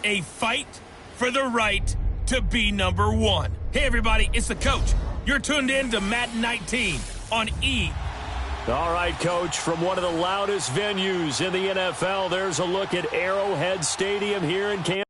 A fight for the right to be number one. Hey, everybody, it's the coach. You're tuned in to Madden 19 on E! All right, Coach, from one of the loudest venues in the NFL, there's a look at Arrowhead Stadium here in Kansas.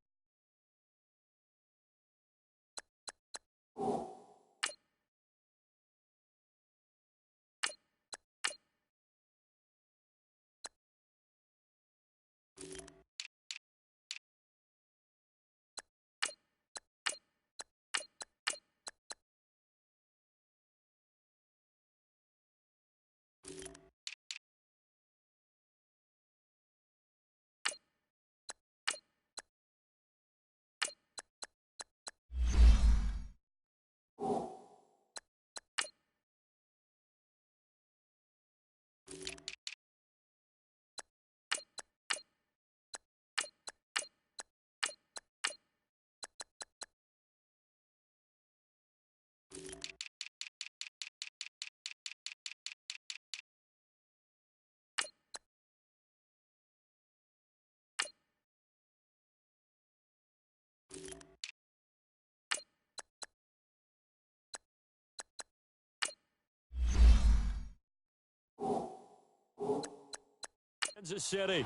Kansas City.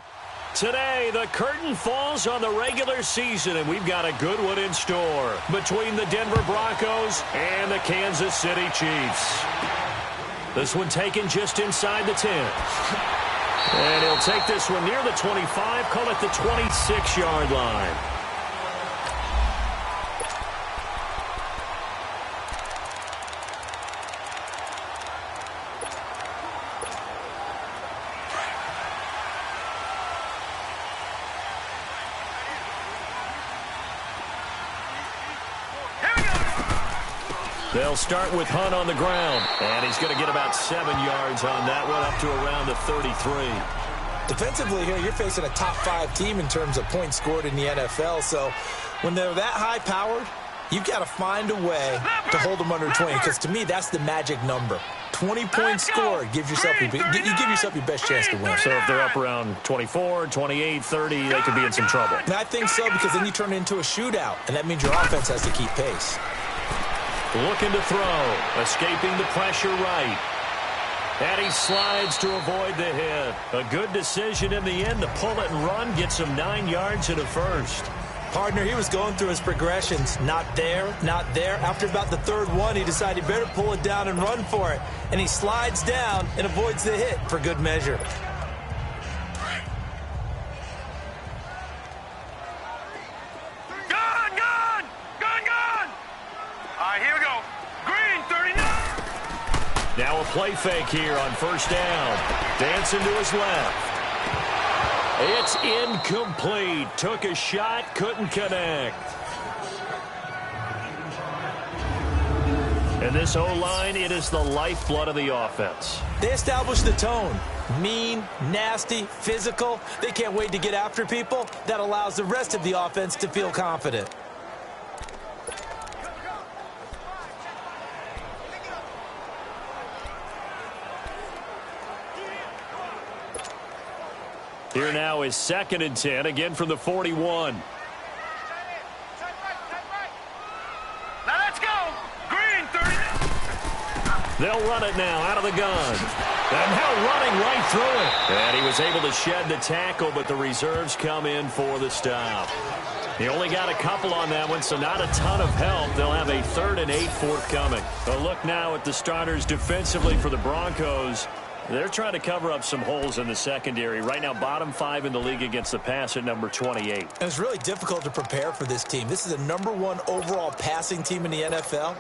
Today, the curtain falls on the regular season, and we've got a good one in store between the Denver Broncos and the Kansas City Chiefs. This one taken just inside the 10. And he'll take this one near the 25, call it the 26-yard line. They'll start with Hunt on the ground, and he's going to get about 7 yards on that one, up to around the 33. Defensively here, you're facing a top-5 team in terms of points scored in the NFL, so when they're that high-powered, you've got to find a way to hold them under 20, because to me, that's the magic number. 20-point score, you give yourself your best chance to win. So if they're up around 24, 28, 30, they could be in some trouble. And I think so, because then you turn it into a shootout, and that means your offense has to keep pace. Looking to throw, escaping the pressure right. And he slides to avoid the hit. A good decision in the end to pull it and run, get some 9 yards in a first. Partner, he was going through his progressions. Not there, not there. After about the third one, he decided he better pull it down and run for it. And he slides down and avoids the hit for good measure. Now a play fake here on first down. Dancing to his left. It's incomplete. Took a shot, couldn't connect. And this O-line, it is the lifeblood of the offense. They established the tone. Mean, nasty, physical. They can't wait to get after people. That allows the rest of the offense to feel confident. Here now is 2nd and 10, again from the 41. Now let's go. Green, 30. They'll run it now out of the gun. And now running right through it. And he was able to shed the tackle, but the reserves come in for the stop. He only got a couple on that one, so not a ton of help. They'll have a 3rd and 8 forthcoming. A look now at the starters defensively for the Broncos. They're trying to cover up some holes in the secondary. Right now, bottom 5 in the league against the pass at number 28. And it's really difficult to prepare for this team. This is a #1 overall passing team in the NFL,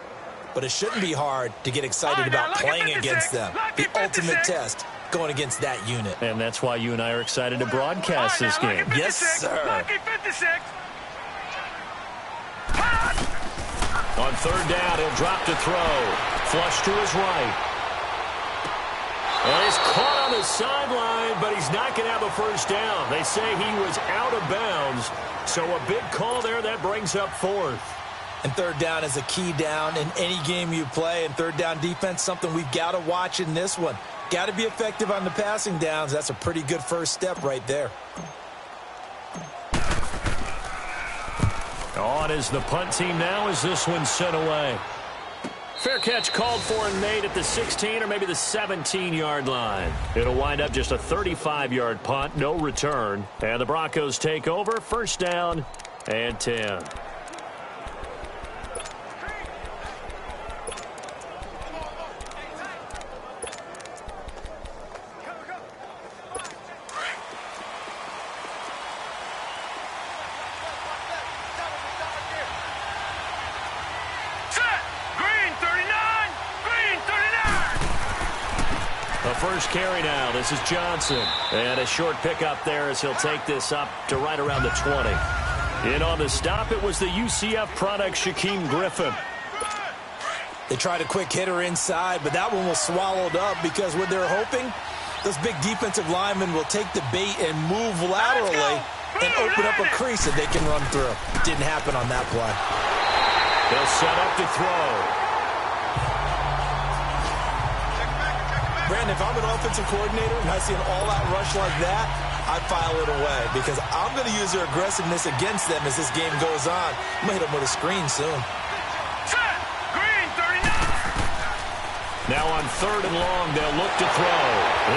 but it shouldn't be hard to get excited about playing against them. The ultimate test going against that unit. And that's why you and I are excited to broadcast this game. Yes, sir. On 3rd down, he'll drop to throw. Flush to his right. And he's caught on the sideline, but he's not going to have a first down. They say he was out of bounds, so a big call there. That brings up 4th. And 3rd down is a key down in any game you play. And 3rd down defense, something we've got to watch in this one. Got to be effective on the passing downs. That's a pretty good first step right there. On is the punt team now as this one's sent away. Fair catch called for and made at the 16 or maybe the 17-yard line. It'll wind up just a 35-yard punt, no return. And the Broncos take over, first down and 10. First carry now. This is Johnson. And a short pickup there as he'll take this up to right around the 20. In on the stop, it was the UCF product, Shaquem Griffin. They tried a quick hitter inside, but that one was swallowed up because what they're hoping, those big defensive linemen will take the bait and move laterally and open up a crease that they can run through. Didn't happen on that play. They'll set up to throw. Brandon, if I'm an offensive coordinator and I see an all-out rush like that, I file it away because I'm going to use their aggressiveness against them as this game goes on. I'm going to hit them with a screen soon. Green, 39. Now on 3rd and long, they'll look to throw.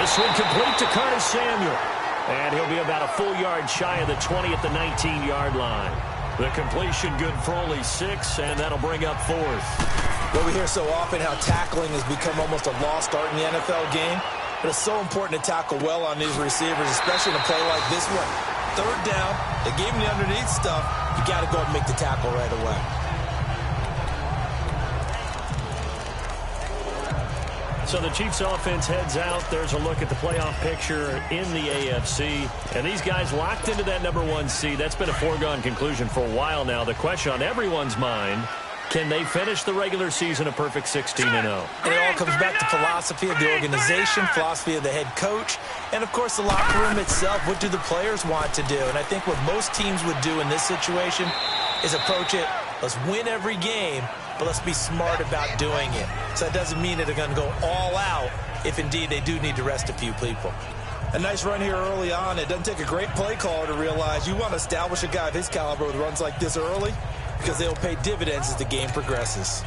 This one complete to Curtis Samuel. And he'll be about a full yard shy of the 20 at the 19-yard line. The completion good for only 6, and that'll bring up 4th. Well, we hear so often how tackling has become almost a lost art in the NFL game. But it's so important to tackle well on these receivers, especially in a play like this one. 3rd down, they gave him the underneath stuff. You got to go and make the tackle right away. So the Chiefs offense heads out. There's a look at the playoff picture in the AFC. And these guys locked into that #1 seed. That's been a foregone conclusion for a while now. The question on everyone's mind, can they finish the regular season a perfect 16-0? And it all comes back to philosophy of the organization, philosophy of the head coach, and, of course, the locker room itself. What do the players want to do? And I think what most teams would do in this situation is approach it, let's win every game, but let's be smart about doing it. So that doesn't mean that they're going to go all out if, indeed, they do need to rest a few people. A nice run here early on. It doesn't take a great play caller to realize you want to establish a guy of his caliber with runs like this early, because they'll pay dividends as the game progresses.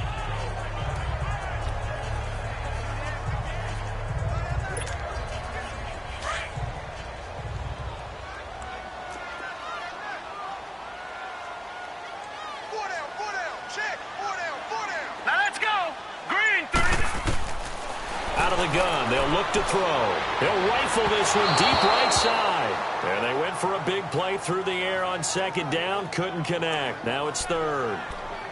Now let's go. Green, 30. Out of the gun, they'll look to throw. They'll rifle this one deep right side. And they went for a big play through the air on 2nd down. Couldn't connect. Now it's 3rd.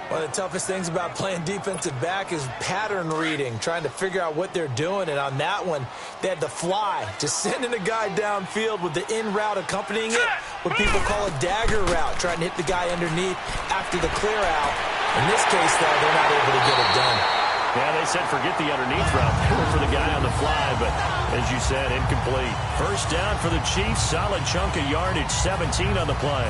One of the toughest things about playing defensive back is pattern reading, trying to figure out what they're doing. And on that one, they had to fly, just sending a guy downfield with the in route accompanying it, what people call a dagger route, trying to hit the guy underneath after the clear out. In this case, though, they're not able to get it done. Yeah, they said forget the underneath route. They went for the guy on the fly, but as you said, incomplete. First down for the Chiefs. Solid chunk of yardage, 17 on the play.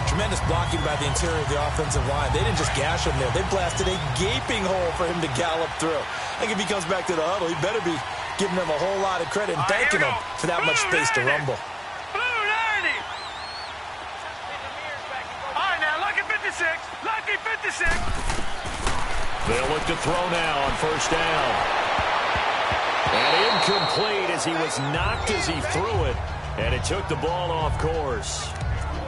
Tremendous blocking by the interior of the offensive line. They didn't just gash him there. They blasted a gaping hole for him to gallop through. I think if he comes back to the huddle, he better be giving them a whole lot of credit and thanking them for that much space to rumble. Blue 90. All right, now, lucky 56. Lucky 56. They'll look to throw now on 1st down. And incomplete as he was knocked as he threw it. And it took the ball off course.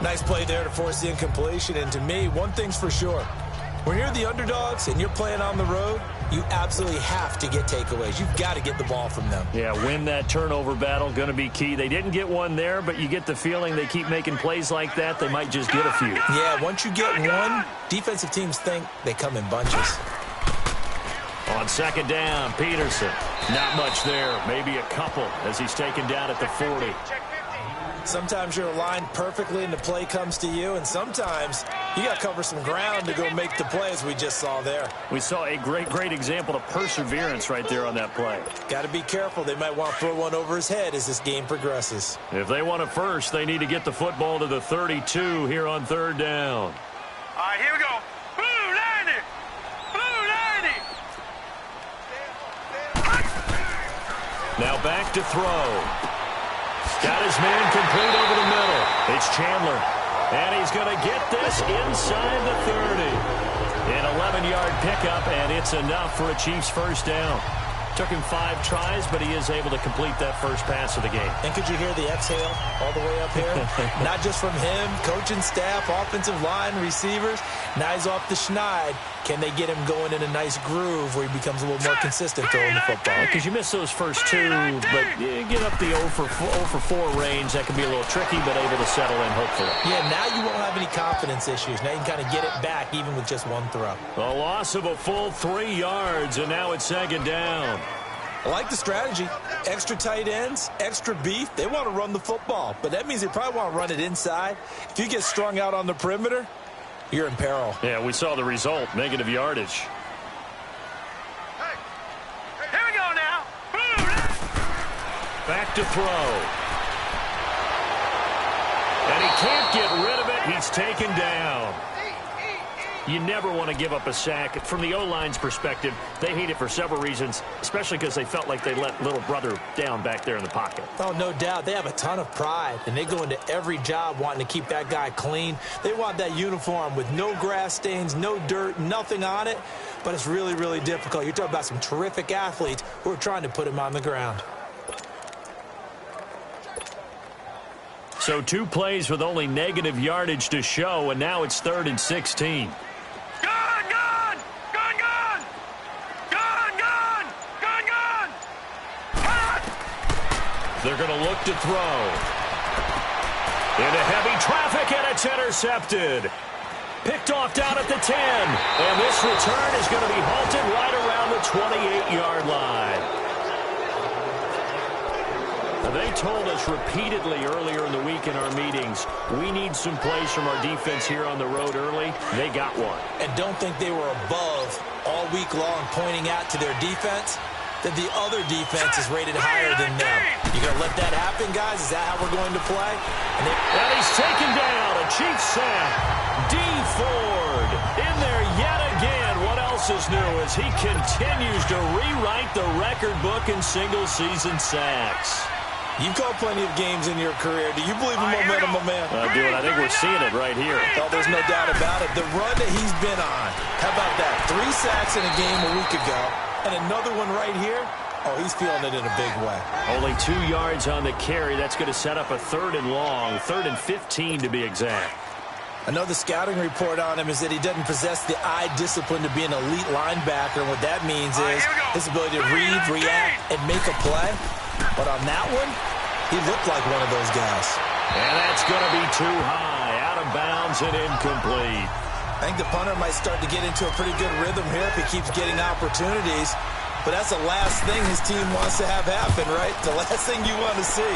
Nice play there to force the incompletion. And to me, one thing's for sure. When you're the underdogs and you're playing on the road, you absolutely have to get takeaways. You've got to get the ball from them. Yeah, win that turnover battle, going to be key. They didn't get one there, but you get the feeling they keep making plays like that, they might just get a few. Yeah, once you get one, defensive teams think they come in bunches. On 2nd down, Peterson. Not much there, maybe a couple as he's taken down at the 40. Sometimes you're aligned perfectly and the play comes to you, and sometimes you got to cover some ground to go make the play, as we just saw there. We saw a great example of perseverance right there on that play. Got to be careful. They might want to throw one over his head as this game progresses. If they want it first, they need to get the football to the 32 here on 3rd down. All right, here we go. Blue 90. Blue 90. Now back to throw. Got his man complete over the middle. It's Chandler. And he's going to get this inside the 30. An 11-yard pickup, and it's enough for a Chiefs first down. Took him 5 tries, but he is able to complete that first pass of the game. And could you hear the exhale all the way up here? Not just from him, coaching staff, offensive line, receivers. Now he's off the schneid. Can they get him going in a nice groove where he becomes a little more consistent throwing the football? Because you miss those first 2, but you get up the 0 for 4 range. That can be a little tricky, but able to settle in, hopefully. Yeah, now you won't have any confidence issues. Now you can kind of get it back even with just 1 throw. A loss of a full 3 yards, and now it's second down. I like the strategy. Extra tight ends, extra beef. They want to run the football, but that means they probably want to run it inside. If you get strung out on the perimeter, you're in peril. Yeah, we saw the result, negative yardage. Hey, here we go now. Back to throw. And he can't get rid of it. He's taken down. You never want to give up a sack. From the O-line's perspective, they hate it for several reasons, especially because they felt like they let little brother down back there in the pocket. Oh, no doubt. They have a ton of pride, and they go into every job wanting to keep that guy clean. They want that uniform with no grass stains, no dirt, nothing on it, but it's really, really difficult. You're talking about some terrific athletes who are trying to put him on the ground. So 2 plays with only negative yardage to show, and now it's 3rd and 16. They're going to look to throw. Into heavy traffic, and it's intercepted. Picked off down at the 10. And this return is going to be halted right around the 28-yard line. They told us repeatedly earlier in the week in our meetings, we need some plays from our defense here on the road early. They got one. And don't think they were above all week long pointing out to their defense that the other defense is rated higher than them. You going to let that happen, guys? Is that how we're going to play? And he's taken down. A Chiefs sack. D. Ford in there yet again. What else is new as he continues to rewrite the record book in single-season sacks. You've called plenty of games in your career. Do you believe in momentum, my man? Dude, I think we're seeing it right here. Oh, there's no doubt about it. The run that he's been on. How about that? 3 sacks in a game a week ago. And another one right here. Oh, he's feeling it in a big way. Only 2 yards on the carry. That's going to set up a 3rd and long. 3rd and 15 to be exact. Another scouting report on him is that he doesn't possess the eye discipline to be an elite linebacker. And what that means is his ability to read, react, and make a play. But on that one, he looked like one of those guys. And that's going to be too high. Out of bounds and incomplete. I think the punter might start to get into a pretty good rhythm here if he keeps getting opportunities. But that's the last thing his team wants to have happen, right? The last thing you want to see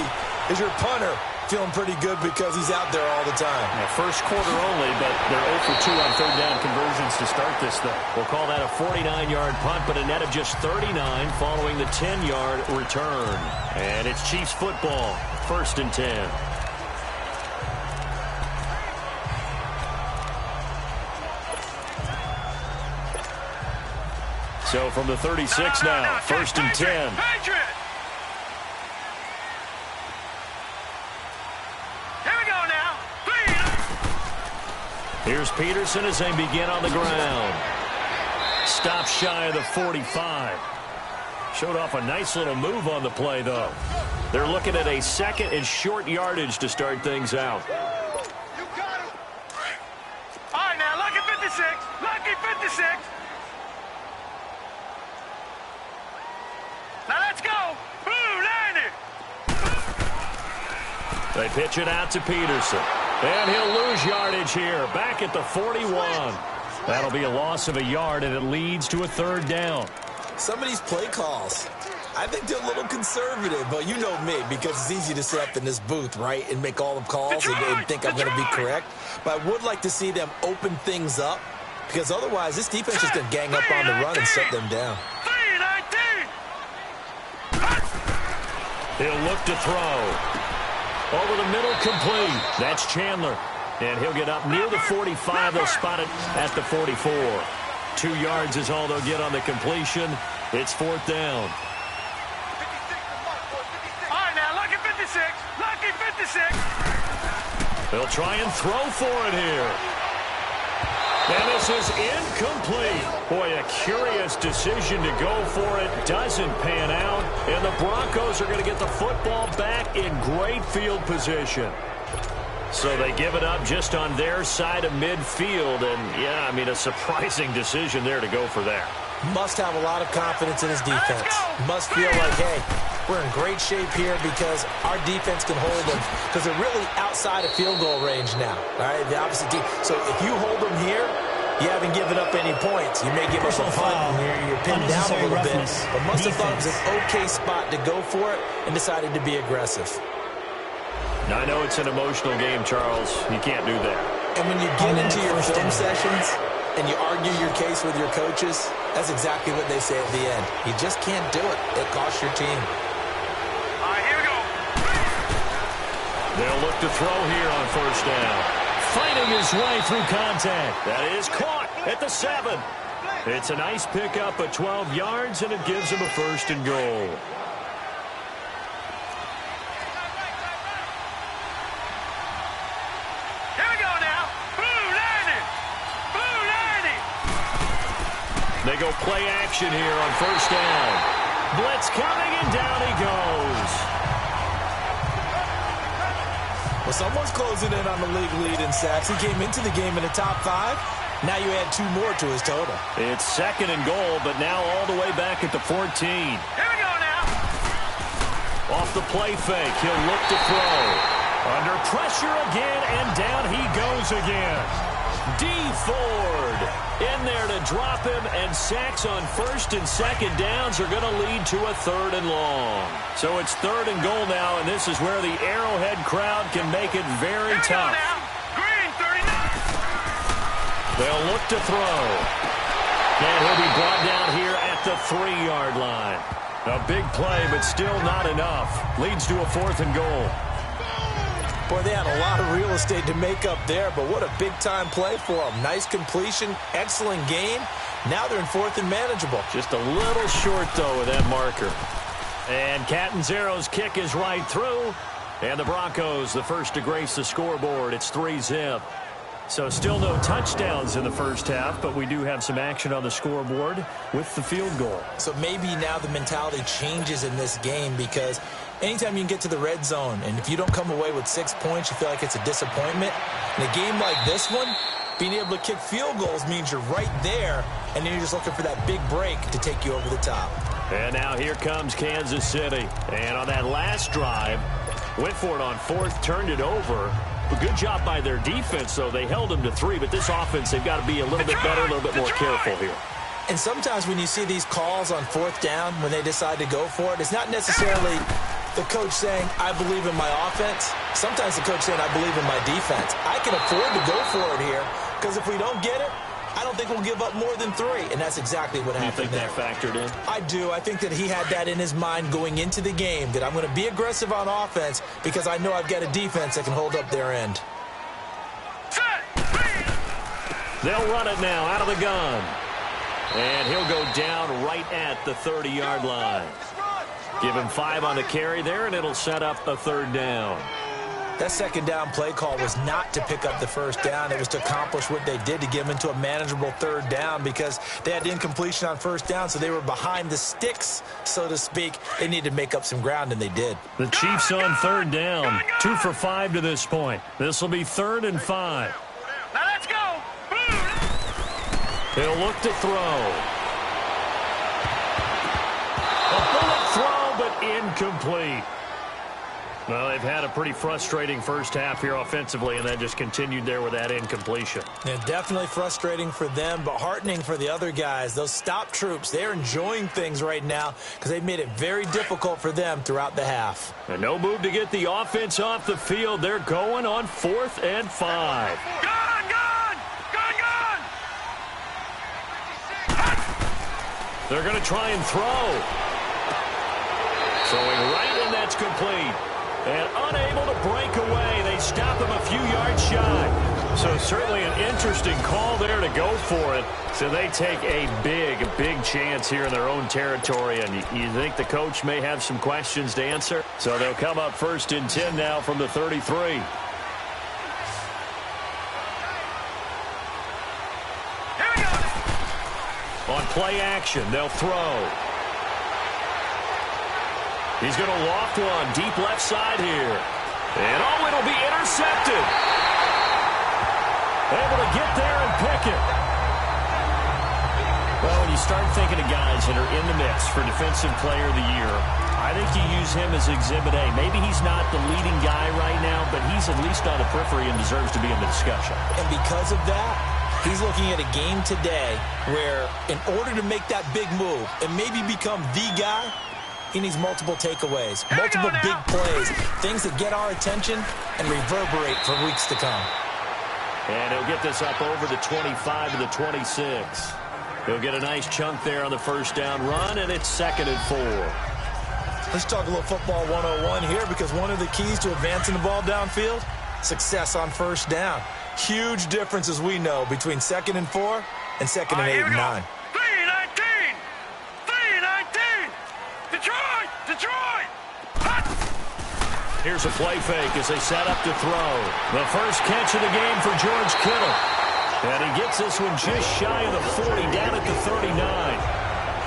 is your punter feeling pretty good because he's out there all the time. Yeah, first quarter only, but they're 0 for 2 on 3rd down conversions to start this thing. We'll call that a 49-yard punt, but a net of just 39 following the 10-yard return. And it's Chiefs football, 1st and 10. So from the 36 now, 1st and 10. Here's Peterson as they begin on the ground. Stop shy of the 45. Showed off a nice little move on the play, though. They're looking at a 2nd and short yardage to start things out. All right, now, lucky 56. Lucky 56. Now, let's go. Blue, line it. They pitch it out to Peterson. And he'll lose yardage here, back at the 41. That'll be a loss of a yard, and it leads to a 3rd down. Some of these play calls, I think they're a little conservative, but you know me, because it's easy to sit up in this booth, right, and make all the calls and think I'm going to be correct. But I would like to see them open things up, because otherwise this defense is going to gang up on the run and shut them down. He'll look to throw. Over the middle, complete. That's Chandler. And he'll get up near the 45. They'll spot it at the 44. 2 yards is all they'll get on the completion. It's 4th down. All right, now, lucky 56. Lucky 56. They'll try and throw for it here. And this is incomplete. Boy, a curious decision to go for it. Doesn't pan out. And the Broncos are going to get the football back in great field position. So they give it up just on their side of midfield. And, yeah, I mean, a surprising decision there to go for that. Must have a lot of confidence in his defense. Must feel like, hey, we're in great shape here because our defense can hold them. Because they're really outside of field goal range now. All right, the opposite team. So if you hold them here, you haven't given up any points. You may give up a punt here. You're pinned down a little bit. But must have thought it was an okay spot to go for it and decided to be aggressive. Now, I know it's an emotional game, Charles. You can't do that. And when you get into your film sessions and you argue your case with your coaches, that's exactly what they say at the end. You just can't do it. It costs your team. All right, here we go. They'll look to throw here on first down. Fighting his way through contact. That is caught at the 7. It's a nice pickup of 12 yards, and it gives him a 1st and goal. They go play action here on first down. Blitz coming, and down he goes. Well, someone's closing in on the league lead in sacks. He came into the game in the top 5. Now you add 2 more to his total. It's 2nd and goal, but now all the way back at the 14. Here we go now. Off the play fake, he'll look to throw. Under pressure again, and down he goes again. D. Ford in there to drop him, and sacks on 1st and 2nd downs are going to lead to a 3rd and long. So it's 3rd and goal now, and this is where the Arrowhead crowd can make it very tough. Green, 39. They'll look to throw. And he'll be brought down here at the 3-yard line. A big play, but still not enough. Leads to a 4th and goal. Boy, they had a lot of real estate to make up there, but what a big-time play for them. Nice completion, excellent game. Now they're in 4th and manageable. Just a little short, though, with that marker. And Catanzaro's kick is right through. And the Broncos, the first to grace the scoreboard. It's 3-zip. So still no touchdowns in the first half, but we do have some action on the scoreboard with the field goal. So maybe now the mentality changes in this game because anytime you can get to the red zone, and if you don't come away with 6 points, you feel like it's a disappointment. In a game like this one, being able to kick field goals means you're right there, and then you're just looking for that big break to take you over the top. And now here comes Kansas City. And on that last drive, went for it on 4th, turned it over. A good job by their defense, though. They held them to 3, but this offense, they've got to be a little bit better, a little bit more careful here. And sometimes when you see these calls on 4th down, when they decide to go for it, it's not necessarily the coach saying, I believe in my offense. Sometimes the coach saying, I believe in my defense. I can afford to go for it here because if we don't get it, I don't think we'll give up more than 3, and that's exactly what happened there. You think that factored in? I do. I think that he had that in his mind going into the game, that I'm going to be aggressive on offense because I know I've got a defense that can hold up their end. They'll run it now out of the gun. And he'll go down right at the 30-yard line. Give him 5 on the carry there, and it'll set up a 3rd down. That 2nd down play call was not to pick up the 1st down. It was to accomplish what they did to get them into a manageable 3rd down because they had incompletion on 1st down, so they were behind the sticks, so to speak. They needed to make up some ground, and they did. The Chiefs on 3rd down. 2 for 5 to this point. This will be 3rd and 5. Now let's go. He'll look to throw. A bullet throw, but incomplete. Well, they've had a pretty frustrating first half here offensively, and then just continued there with that incompletion. Yeah, definitely frustrating for them, but heartening for the other guys. Those stop troops, they're enjoying things right now because they've made it very difficult for them throughout the half. And no move to get the offense off the field. They're going on 4th and 5. They're going to try and throw. Throwing right, and that's complete. And unable to break away. They stop him a few yards shy. So certainly an interesting call there to go for it. So they take a big chance here in their own territory. And you think the coach may have some questions to answer? So they'll come up 1st and 10 now from the 33. On play action, they'll throw. He's going to loft one deep left side here. And oh, it'll be intercepted. Able to get there and pick it. Well, when you start thinking of guys that are in the mix for Defensive Player of the Year, I think you use him as Exhibit A. Maybe he's not the leading guy right now, but he's at least on the periphery and deserves to be in the discussion. And because of that, he's looking at a game today where in order to make that big move and maybe become the guy, he needs multiple takeaways, multiple big plays, things that get our attention and reverberate for weeks to come. And he'll get this up over the 25 to the 26. He'll get a nice chunk there on the first down run, and it's 2nd and 4. Let's talk a little football 101 here, because one of the keys to advancing the ball downfield, success on first down. Huge difference, as we know, between 2nd and 4 and 2nd and 8 and 9. 3-19! 3-19! Detroit! Detroit! Hot! Here's a play fake as they set up to throw. The first catch of the game for George Kittle. And he gets this one just shy of the 40, down at the 39.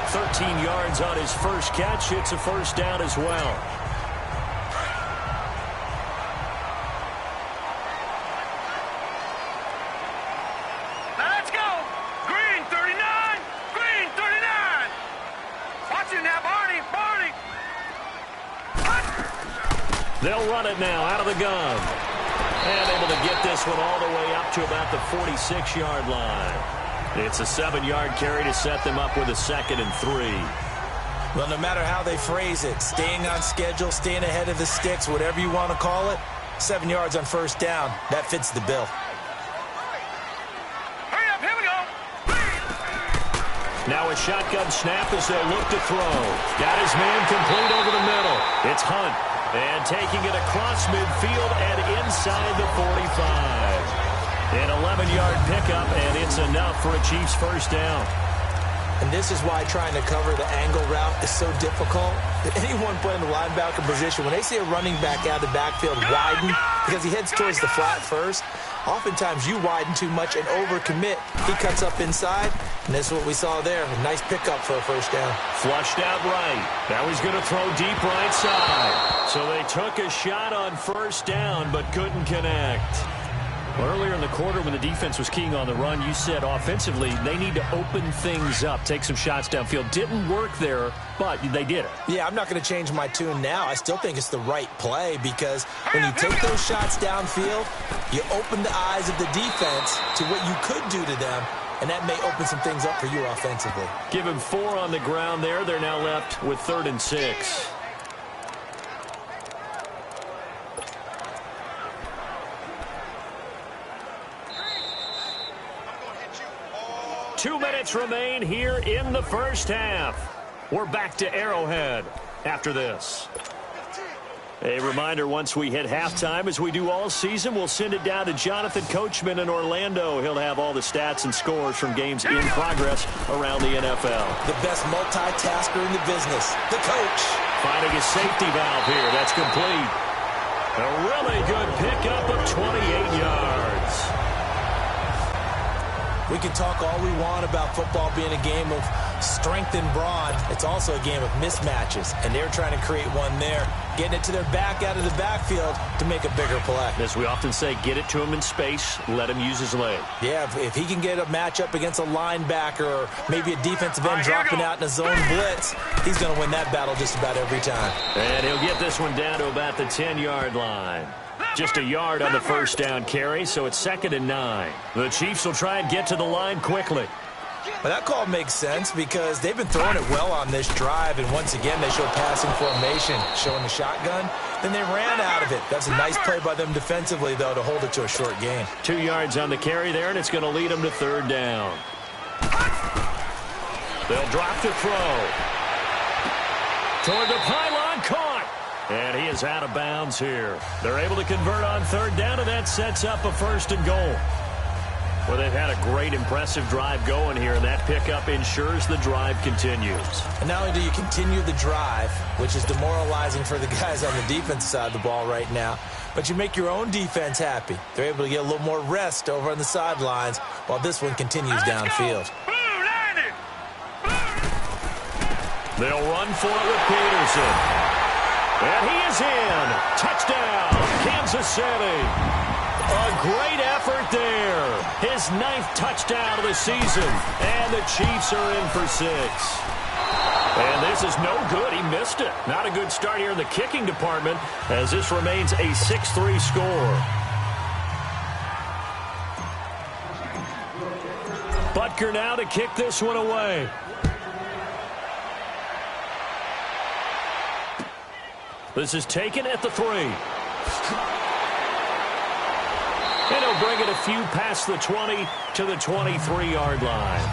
13 yards on his first catch. It's a first down as well. Now let's go! Green 39! Green 39! Watch it now, Barney! Barney! Hot! They'll run it now out of the gun. And able to get this one all the way up to about the 46-yard line. It's a 7-yard carry to set them up with a 2nd and 3. Well, no matter how they phrase it, staying on schedule, staying ahead of the sticks, whatever you want to call it, 7 yards on first down, that fits the bill. Hurry up, here we go! Now a shotgun snap as they'll look to throw. Got his man complete over the middle. It's Hunt. And taking it across midfield and inside the 45. An 11-yard pickup, and it's enough for a Chiefs first down. And this is why trying to cover the angle route is so difficult. Anyone playing the linebacker position, when they see a running back out of the backfield widen, because he heads towards the flat first, oftentimes you widen too much and overcommit. He cuts up inside, and that's what we saw there. A nice pickup for a first down. Flushed out right. Now he's going to throw deep right side. So they took a shot on first down, but couldn't connect. Well, earlier in the quarter when the defense was keying on the run, you said offensively they need to open things up, take some shots downfield. Didn't work there, but they did it. Yeah, I'm not going to change my tune now. I still think it's the right play, because when you take those shots downfield, you open the eyes of the defense to what you could do to them, and that may open some things up for you offensively. Give him 4 on the ground there. They're now left with 3rd and 6. 2 minutes remain here in the first half. We're back to Arrowhead after this. A reminder, once we hit halftime, as we do all season, we'll send it down to Jonathan Coachman in Orlando. He'll have all the stats and scores from games in progress around the NFL. The best multitasker in the business, the coach. Finding a safety valve here. That's complete. A really good pickup of 28 yards. We can talk all we want about football being a game of strength and brawn. It's also a game of mismatches, and they're trying to create one there, getting it to their back out of the backfield to make a bigger play. As we often say, get it to him in space, let him use his leg. Yeah, if he can get a matchup against a linebacker or maybe a defensive end dropping out in a zone blitz, he's going to win that battle just about every time. And he'll get this one down to about the 10-yard line. Just a yard on the first down carry, so it's 2nd and 9. The Chiefs will try and get to the line quickly. Well, that call makes sense because they've been throwing it well on this drive, and once again they show passing formation, showing the shotgun. Then they ran out of it. That's a nice play by them defensively, though, to hold it to a short gain. 2 yards on the carry there, and it's going to lead them to 3rd down. They'll drop to throw. Toward the pylon, caught. And he is out of bounds here. They're able to convert on 3rd down, and that sets up a 1st and goal. Well, they've had a great, impressive drive going here, and that pickup ensures the drive continues. And not only do you continue the drive, which is demoralizing for the guys on the defensive side of the ball right now, but you make your own defense happy. They're able to get a little more rest over on the sidelines while this one continues downfield. Blue 90! They'll run for it with Peterson. And he is in. Touchdown, Kansas City. A great effort there. His 9th touchdown of the season. And the Chiefs are in for 6. And this is no good. He missed it. Not a good start here in the kicking department as this remains a 6-3 score. Butker now to kick this one away. This is taken at the 3. And he'll bring it a few past the 20 to the 23-yard line.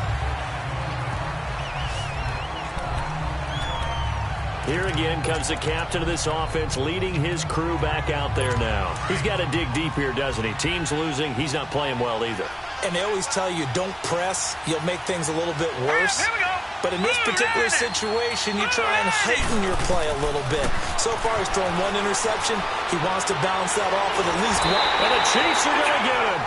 Here again comes the captain of this offense leading his crew back out there now. He's got to dig deep here, doesn't he? Team's losing. He's not playing well either. And they always tell you, don't press. You'll make things a little bit worse. Here we go. But in this particular situation, you try and heighten your play a little bit. So far, he's thrown 1 interception. He wants to bounce that off with at least 1. And the Chiefs are going to get him.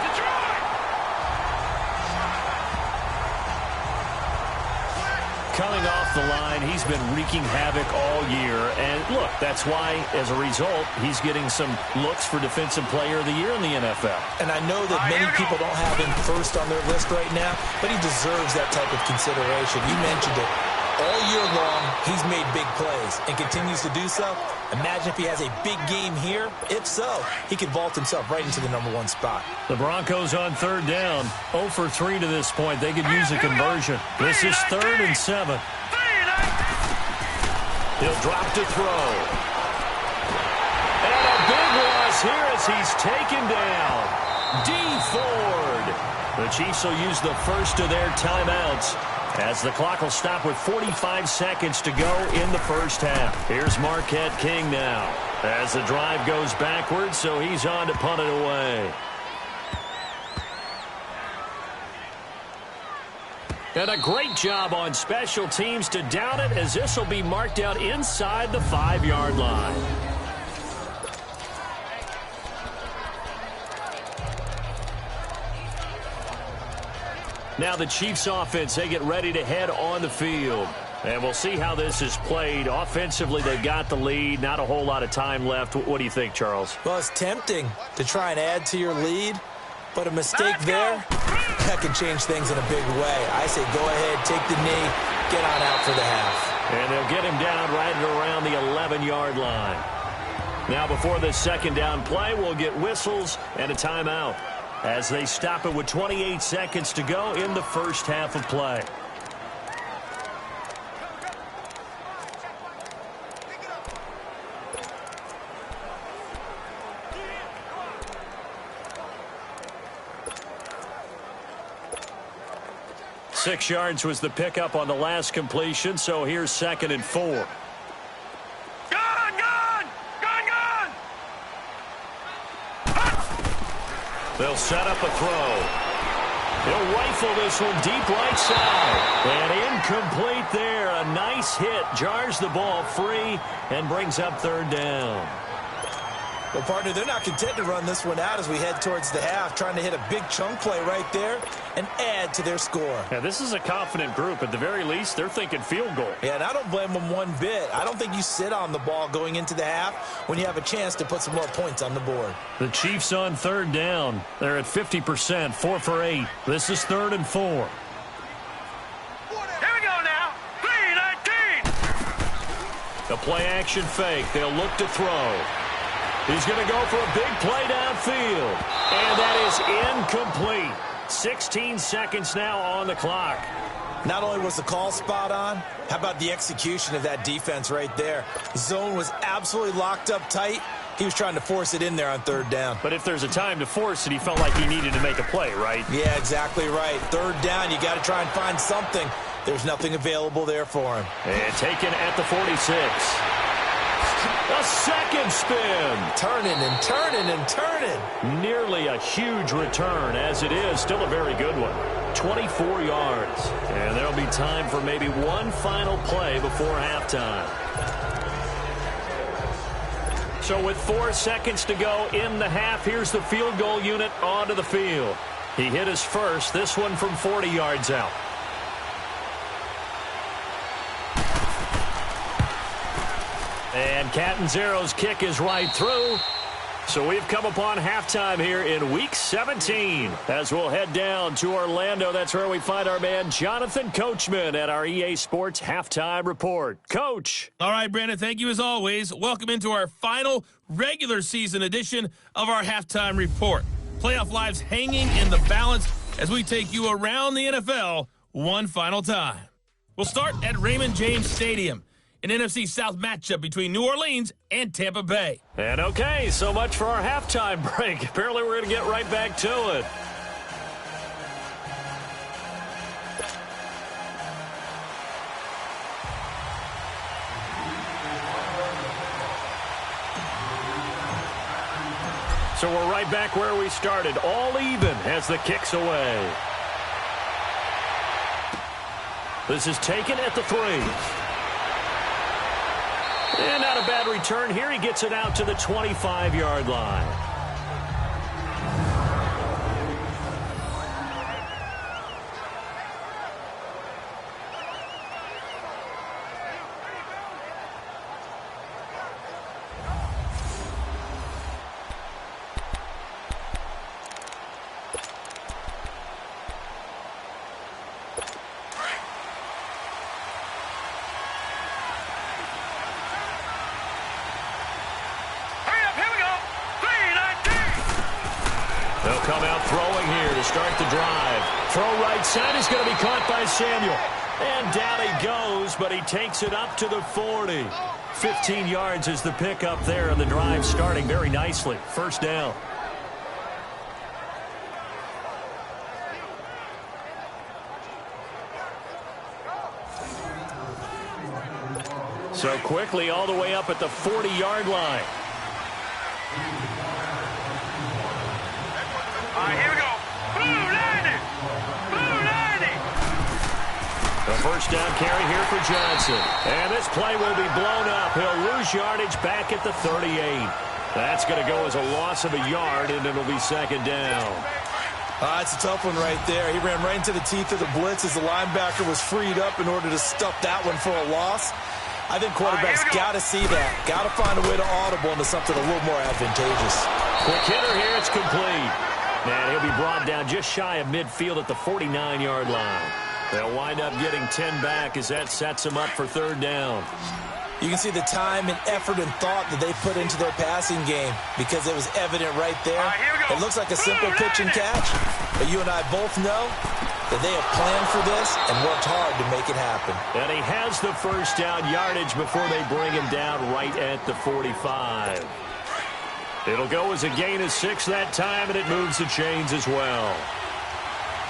Coming off the line, he's been wreaking havoc all year. And look, that's why, as a result, he's getting some looks for Defensive Player of the Year in the NFL. And I know that many people don't have him first on their list right now, but he deserves that type of consideration. You mentioned it. All year long, he's made big plays and continues to do so. Imagine if he has a big game here. If so, he could vault himself right into the #1 spot. The Broncos on 3rd down. 0 for 3 to this point. They could use a conversion. This is 3rd and 7. He'll drop to throw. And a big loss here as he's taken down. Dee Ford. The Chiefs will use the first of their timeouts as the clock will stop with 45 seconds to go in the first half. Here's Marquette King now as the drive goes backwards, so he's on to punt it away. And a great job on special teams to down it as this will be marked out inside the 5-yard line. Now the Chiefs offense, they get ready to head on the field. And we'll see how this is played. Offensively, they've got the lead. Not a whole lot of time left. What do you think, Charles? Well, it's tempting to try and add to your lead, but a mistake there, that can change things in a big way. I say go ahead, take the knee, get on out for the half. And they'll get him down right around the 11-yard line. Now before this 2nd down play, we'll get whistles and a timeout as they stop it with 28 seconds to go in the first half of play. Six yards was the pickup on the last completion, so here's 2nd and 4. They'll set up a throw. He'll rifle this one deep right side. And incomplete there. A nice hit. Jars the ball free and brings up 3rd down. Well, partner, they're not content to run this one out as we head towards the half, trying to hit a big chunk play right there and add to their score. Yeah, this is a confident group. At the very least, they're thinking field goal. Yeah, and I don't blame them one bit. I don't think you sit on the ball going into the half when you have a chance to put some more points on the board. The Chiefs on 3rd down. They're at 50%, 4 for 8. This is 3rd and 4. Here we go now. 3-19. A play action fake. They'll look to throw. He's going to go for a big play downfield. And that is incomplete. 16 seconds now on the clock. Not only was the call spot on, how about the execution of that defense right there? The zone was absolutely locked up tight. He was trying to force it in there on 3rd down. But if there's a time to force it, he felt like he needed to make a play, right? Yeah, exactly right. 3rd down, you got to try and find something. There's nothing available there for him. And taken at the 46. A second spin. Turning and turning and turning. Nearly a huge return, as it is. Still a very good one. 24 yards. And there'll be time for maybe one final play before halftime. So with 4 seconds to go in the half, here's the field goal unit onto the field. He hit his first, this one from 40 yards out. And Catanzaro's kick is right through. So we've come upon halftime here in Week 17. As we'll head down to Orlando, that's where we find our man Jonathan Coachman at our EA Sports Halftime Report. Coach. All right, Brandon, thank you as always. Welcome into our final regular season edition of our Halftime Report. Playoff lives hanging in the balance as we take you around the NFL one final time. We'll start at Raymond James Stadium, an NFC South matchup between New Orleans and Tampa Bay. And okay, so much for our halftime break. Apparently we're going to get right back to it. So we're right back where we started, all even as the kick's away. This is taken at the 3. And not a bad return here. He gets it out to the 25-yard line. They'll come out throwing here to start the drive. Throw right side is going to be caught by Samuel. And down he goes, but he takes it up to the 40. 15 yards is the pickup there, and the drive starting very nicely. First down. So quickly all the way up at the 40-yard line. All right, here we go. Blue 90. Blue 90. The first down carry here for Johnson. And this play will be blown up. He'll lose yardage back at the 38. That's going to go as a loss of a yard, and it'll be second down. It's a tough one right there. He ran right into the teeth of the blitz as the linebacker was freed up in order to stuff that one for a loss. I think quarterbacks got to see that. Got to find a way to audible into something a little more advantageous. Quick hitter here. It's complete. And he'll be brought down just shy of midfield at the 49-yard line. They'll wind up getting 10 back as that sets them up for third down. You can see the time and effort and thought that they put into their passing game because it was evident right there. It looks like a simple pitch and catch, but you and I both know that they have planned for this and worked hard to make it happen. And he has the first down yardage before they bring him down right at the 45. It'll go as a gain of 6 that time, and it moves the chains as well.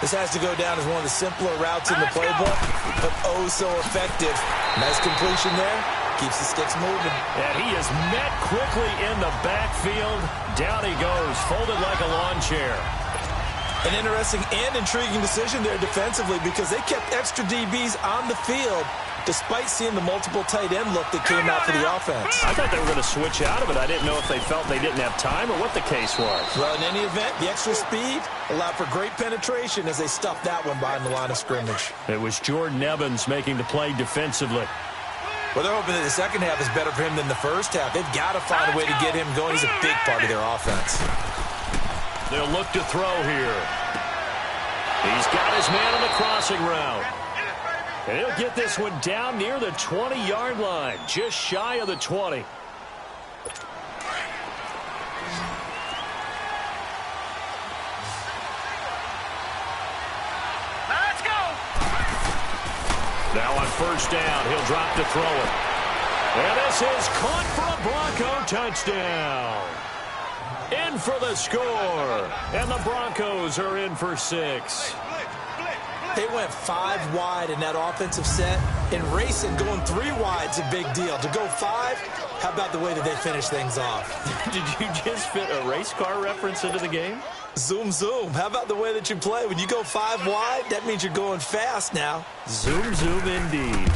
This has to go down as one of the simpler routes in the playbook, but oh so effective. Nice completion there. Keeps the sticks moving. And he is met quickly in the backfield. Down he goes, folded like a lawn chair. An interesting and intriguing decision there defensively because they kept extra DBs on the field despite seeing the multiple tight end look that came out for the offense. I thought they were going to switch out of it. I didn't know if they felt they didn't have time or what the case was. Well, in any event, the extra speed allowed for great penetration as they stuffed that one behind the line of scrimmage. It was Jordan Evans making the play defensively. Well, they're hoping that the second half is better for him than the first half. They've got to find a way to get him going. He's a big part of their offense. They'll look to throw here. He's got his man on the crossing route. And he'll get this one down near the 20-yard line, just shy of the 20. Let's go. Now on first down, he'll drop to throw it. And this is caught for a Bronco touchdown. In for the score. And the Broncos are in for 6. They went 5 wide in that offensive set. And racing, going 3 wide is a big deal. To go 5, how about the way that they finish things off? Did you just fit a race car reference into the game? Zoom, zoom. How about the way that you play? When you go 5 wide, that means you're going fast now. Zoom, zoom indeed.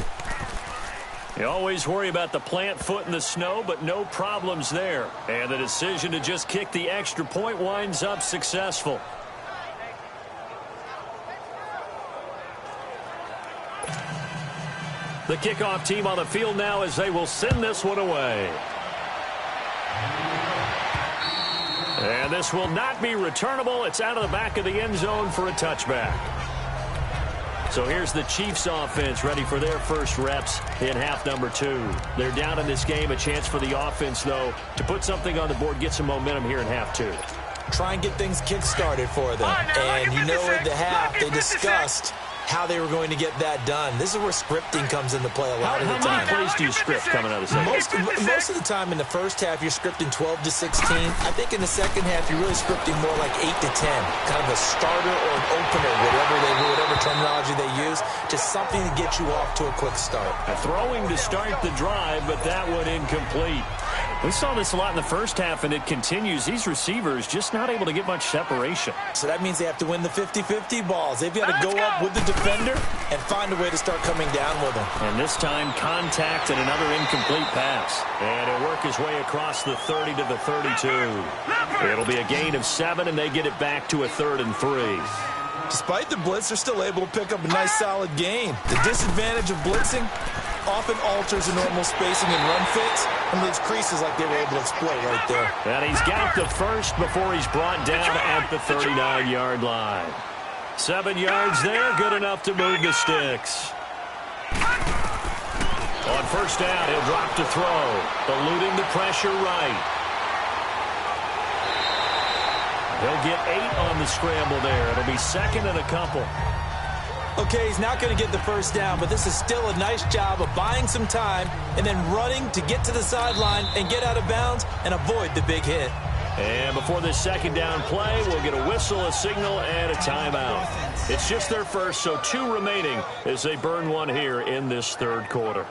You always worry about the plant foot in the snow, but no problems there. And the decision to just kick the extra point winds up successful. The kickoff team on the field now as they will send this one away. And this will not be returnable. It's out of the back of the end zone for a touchback. So here's the Chiefs offense ready for their first reps in half number 2. They're down in this game. A chance for the offense, though, to put something on the board, get some momentum here in half 2. Try and get things kick-started for them. And you know at the half, they discussed how they were going to get that done. This is where scripting comes into play a lot of the time. How many plays do you script coming out of the second? Most of the time in the first half, you're scripting 12 to 16. I think in the second half, you're really scripting more like 8 to 10. Kind of a starter or an opener, whatever terminology they use. Just something to get you off to a quick start. Throwing to start the drive, but that one incomplete. We saw this a lot in the first half, and it continues. These receivers just not able to get much separation. So that means they have to win the 50-50 balls. They've got to go up with the defender and find a way to start coming down with them. And this time, contact and another incomplete pass. And he'll work his way across the 30 to the 32. It'll be a gain of 7, and they get it back to a 3rd and 3. Despite the blitz, they're still able to pick up a nice, solid gain. The disadvantage of blitzing often alters the normal spacing and run fits, and those creases like they were able to exploit right there. And he's got the first before he's brought down at the 39-yard line. 7 yards there, good enough to move the sticks. On first down, he'll drop to throw, eluding the pressure right. He'll get 8 on the scramble there. It'll be 2nd and a couple. Okay, he's not going to get the first down, but this is still a nice job of buying some time and then running to get to the sideline and get out of bounds and avoid the big hit. And before this 2nd down play, we'll get a whistle, a signal, and a timeout. It's just their first, so 2 remaining as they burn one here in this 3rd quarter.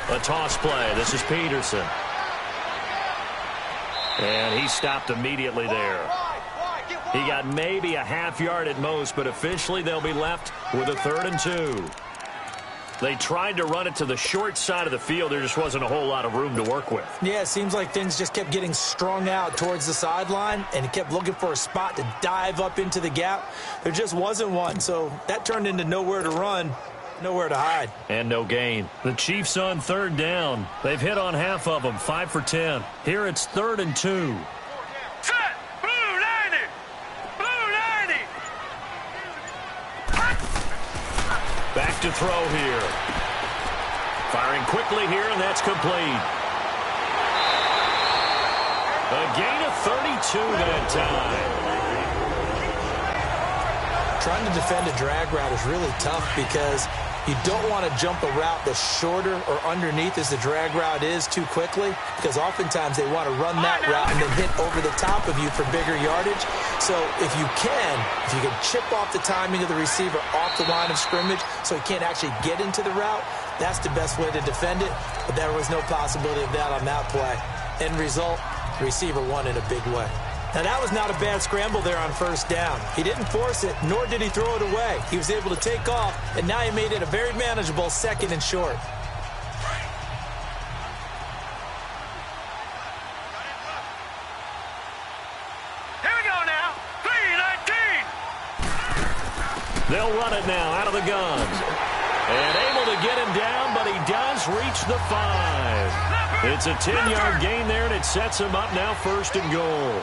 A toss play. This is Peterson. And he stopped immediately there. He got maybe a half yard at most, but officially they'll be left with a 3rd and 2. They tried to run it to the short side of the field. There just wasn't a whole lot of room to work with. Yeah, it seems like things just kept getting strung out towards the sideline, and he kept looking for a spot to dive up into the gap. There just wasn't one, so that turned into nowhere to run. Nowhere to hide. And no gain. The Chiefs on 3rd down. They've hit on half of them, 5 for 10. Here it's 3rd and 2. Set! Blue 90! Blue 90! Back to throw here. Firing quickly here, and that's complete. A gain of 32 that time. Trying to defend a drag route is really tough because you don't want to jump a route that's shorter or underneath as the drag route is too quickly, because oftentimes they want to run that route and then hit over the top of you for bigger yardage. So if you can chip off the timing of the receiver off the line of scrimmage so he can't actually get into the route, that's the best way to defend it. But there was no possibility of that on that play. End result, the receiver won in a big way. Now, that was not a bad scramble there on first down. He didn't force it, nor did he throw it away. He was able to take off, and now he made it a very manageable 2nd and short. Here we go now. 3-19. They'll run it now out of the gun. And able to get him down, but he does reach the 5. It's a 10-yard gain there, and it sets him up now 1st and goal.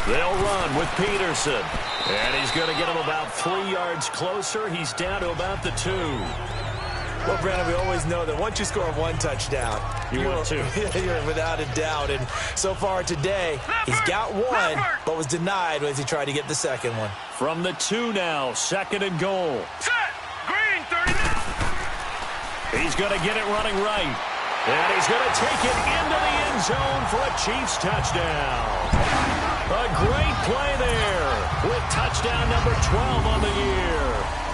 They'll run with Peterson. And he's going to get him about 3 yards closer. He's down to about the 2. Well, Brandon, we always know that once you score 1 touchdown, you're without a doubt. And so far today, he's got 1, but was denied as he tried to get the 2nd one. From the 2 now, 2nd and goal. Set! Green 30. He's going to get it running right. And he's going to take it into the end zone for a Chiefs touchdown. A great play there with touchdown number 12 on the year.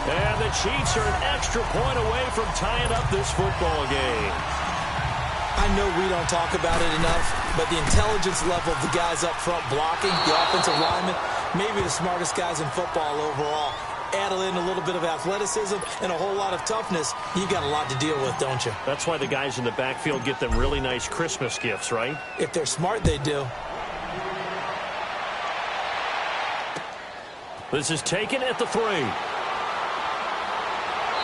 And the Chiefs are an extra point away from tying up this football game. I know we don't talk about it enough, but the intelligence level of the guys up front blocking, the offensive linemen, maybe the smartest guys in football overall. Add in a little bit of athleticism and a whole lot of toughness, you've got a lot to deal with, don't you? That's why the guys in the backfield get them really nice Christmas gifts, right? If they're smart, they do. This is taken at the 3.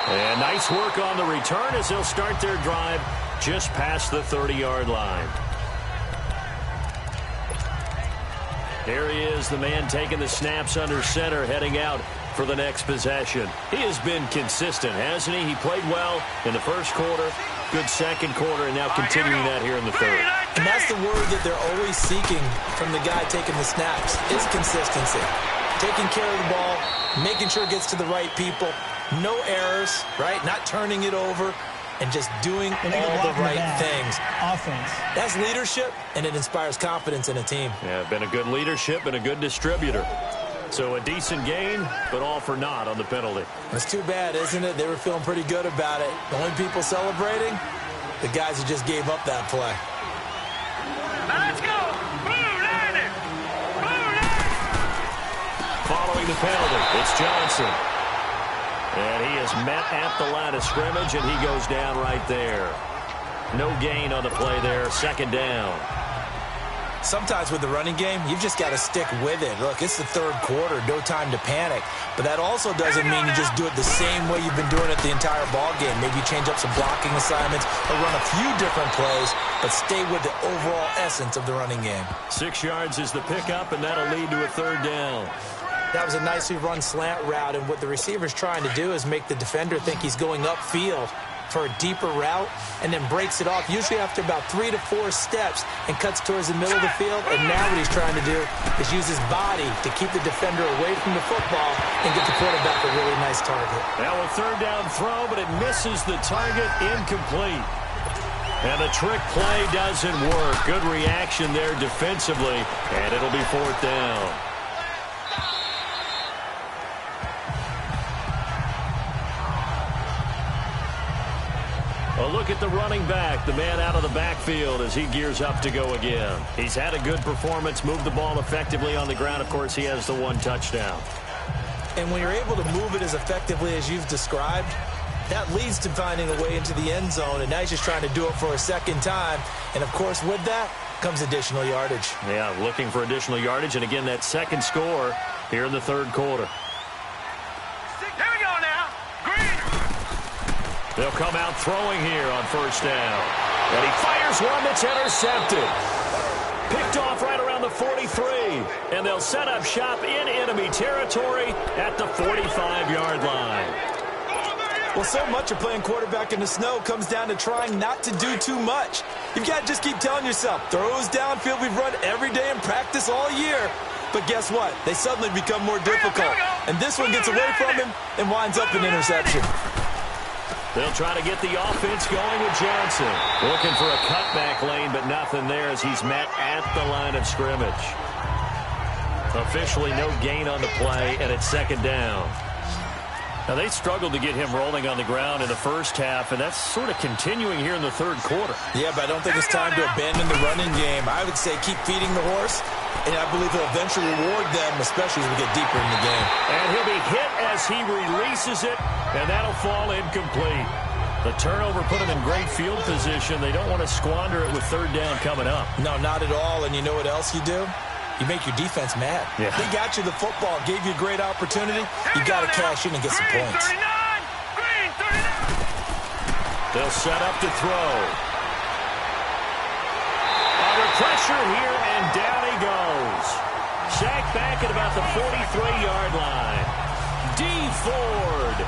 And nice work on the return as they'll start their drive just past the 30-yard line. Here he is, the man taking the snaps under center, heading out for the next possession. He has been consistent, hasn't he? He played well in the first quarter, good second quarter, and now continuing that here in the third. And that's the word that they're always seeking from the guy taking the snaps, is consistency. Taking care of the ball, making sure it gets to the right people, no errors, right? Not turning it over, and just doing all the right things. Offense. That's leadership, and it inspires confidence in a team. Yeah, been a good leadership and a good distributor. So a decent gain, but all for naught on the penalty. It's too bad, isn't it? They were feeling pretty good about it. The only people celebrating, the guys who just gave up that play. Now let's go. Blue line it. Blue line. Following the penalty, it's Johnson. And he is met at the line of scrimmage, and he goes down right there. No gain on the play there, second down. Sometimes with the running game, you've just got to stick with it. Look, it's the third quarter, no time to panic. But that also doesn't mean you just do it the same way you've been doing it the entire ball game. Maybe change up some blocking assignments or run a few different plays, but stay with the overall essence of the running game. 6 yards is the pickup, and that'll lead to a third down. That was a nicely run slant route, and what the receiver's trying to do is make the defender think he's going upfield for a deeper route, and then breaks it off, usually after about 3 to 4 steps, and cuts towards the middle of the field. And now what he's trying to do is use his body to keep the defender away from the football and get the quarterback a really nice target. Now a third down throw, but it misses the target, incomplete. And the trick play doesn't work. Good reaction there defensively, and it'll be fourth down. A look at the running back, the man out of the backfield as he gears up to go again. He's had a good performance, moved the ball effectively on the ground. Of course, he has the 1 touchdown. And when you're able to move it as effectively as you've described, that leads to finding a way into the end zone, and now he's just trying to do it for a second time. And, of course, with that comes additional yardage. Yeah, looking for additional yardage, and again, that second score here in the third quarter. Here we go now. Green. They'll come out throwing here on first down. And he fires one that's intercepted. Picked off right around the 43. And they'll set up shop in enemy territory at the 45-yard line. Well, so much of playing quarterback in the snow comes down to trying not to do too much. You've got to just keep telling yourself, throws downfield we've run every day in practice all year. But guess what? They suddenly become more difficult. And this one gets away from him and winds up an interception. They'll try to get the offense going with Johnson. Looking for a cutback lane, but nothing there as he's met at the line of scrimmage. Officially no gain on the play, and it's second down. Now, they struggled to get him rolling on the ground in the first half, and that's sort of continuing here in the third quarter. Yeah, but I don't think it's time to abandon the running game. I would say keep feeding the horse, and I believe he'll eventually reward them, especially as we get deeper in the game. And he'll be hit as he releases it, and that'll fall incomplete. The turnover put him in great field position. They don't want to squander it with third down coming up. No, not at all, and you know what else you do? You make your defense mad. Yeah. They got you the football, gave you a great opportunity. You got to cash in and get some points. 39. Green 39. They'll set up to throw. Under pressure here, and down he goes. Sacked back at about the 43-yard line. Dee Ford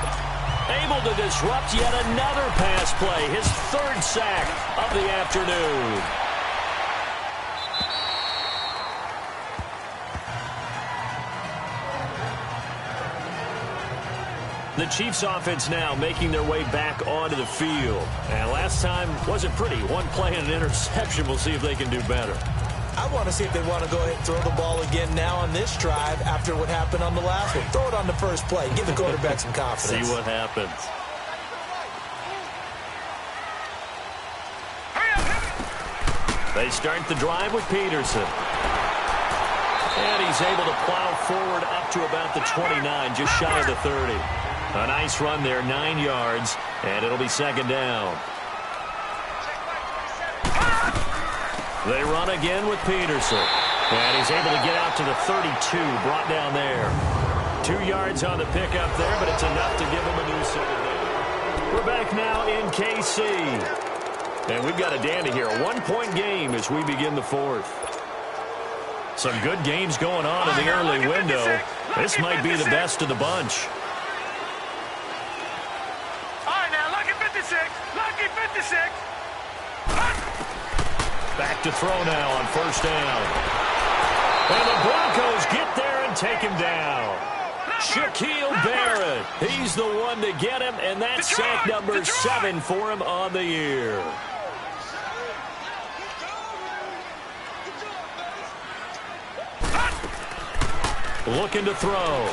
able to disrupt yet another pass play. His third sack of the afternoon. The Chiefs offense now making their way back onto the field. And last time wasn't pretty. One play and an interception. We'll see if they can do better. I want to see if they want to go ahead and throw the ball again now on this drive after what happened on the last one. Throw it on the first play. Give the quarterback some confidence. See what happens. Hurry up. They start the drive with Peterson. And he's able to plow forward up to about the 29, just shy of the 30. A nice run there, 9 yards, and it'll be second down. They run again with Peterson. And he's able to get out to the 32, brought down there. 2 yards on the pickup there, but it's enough to give him a new second down. We're back now in KC. And we've got a dandy here, a 1-point game as we begin the fourth. Some good games going on in the early window. This might be the best of the bunch. All right, now, lucky 56. Lucky 56. Back to throw now on first down. And the Broncos get there and take him down. Shaquille Barrett, he's the one to get him, and that's sack number 7 for him on the year. Looking to throw.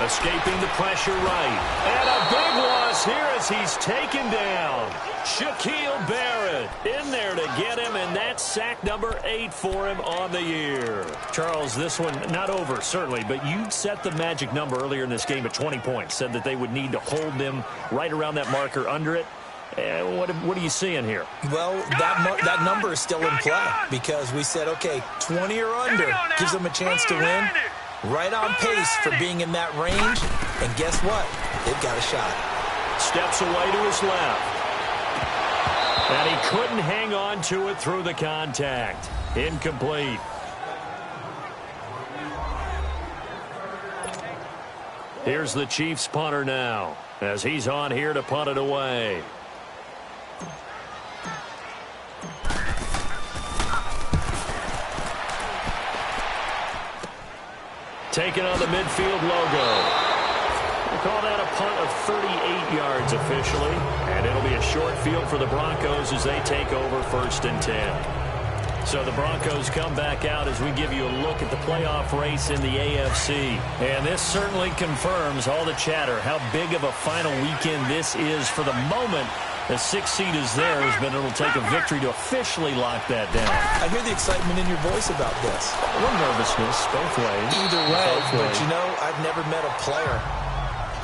Escaping the pressure right. And a big loss here as he's taken down. Shaquille Barrett in there to get him, and that's sack number 8 for him on the year. Charles, this one not over, certainly, but you set the magic number earlier in this game at 20 points. Said that they would need to hold them right around that marker under it. What are you seeing here? Well, that number is still in play because we said, okay, 20 or under gives them a chance to win. Right on pace for being in that range. And guess what? They've got a shot. Steps away to his left. And he couldn't hang on to it through the contact. Incomplete. Here's the Chiefs punter now as he's on here to punt it away. Taking on the midfield logo. We'll call that a punt of 38 yards officially. And it'll be a short field for the Broncos as they take over first and 10. So the Broncos come back out as we give you a look at the playoff race in the AFC. And this certainly confirms all the chatter, how big of a final weekend this is for the moment. The 6th seed is theirs, but it'll take a victory to officially lock that down. I hear the excitement in your voice about this. A little nervousness, both ways. Either way, but you know, I've never met a player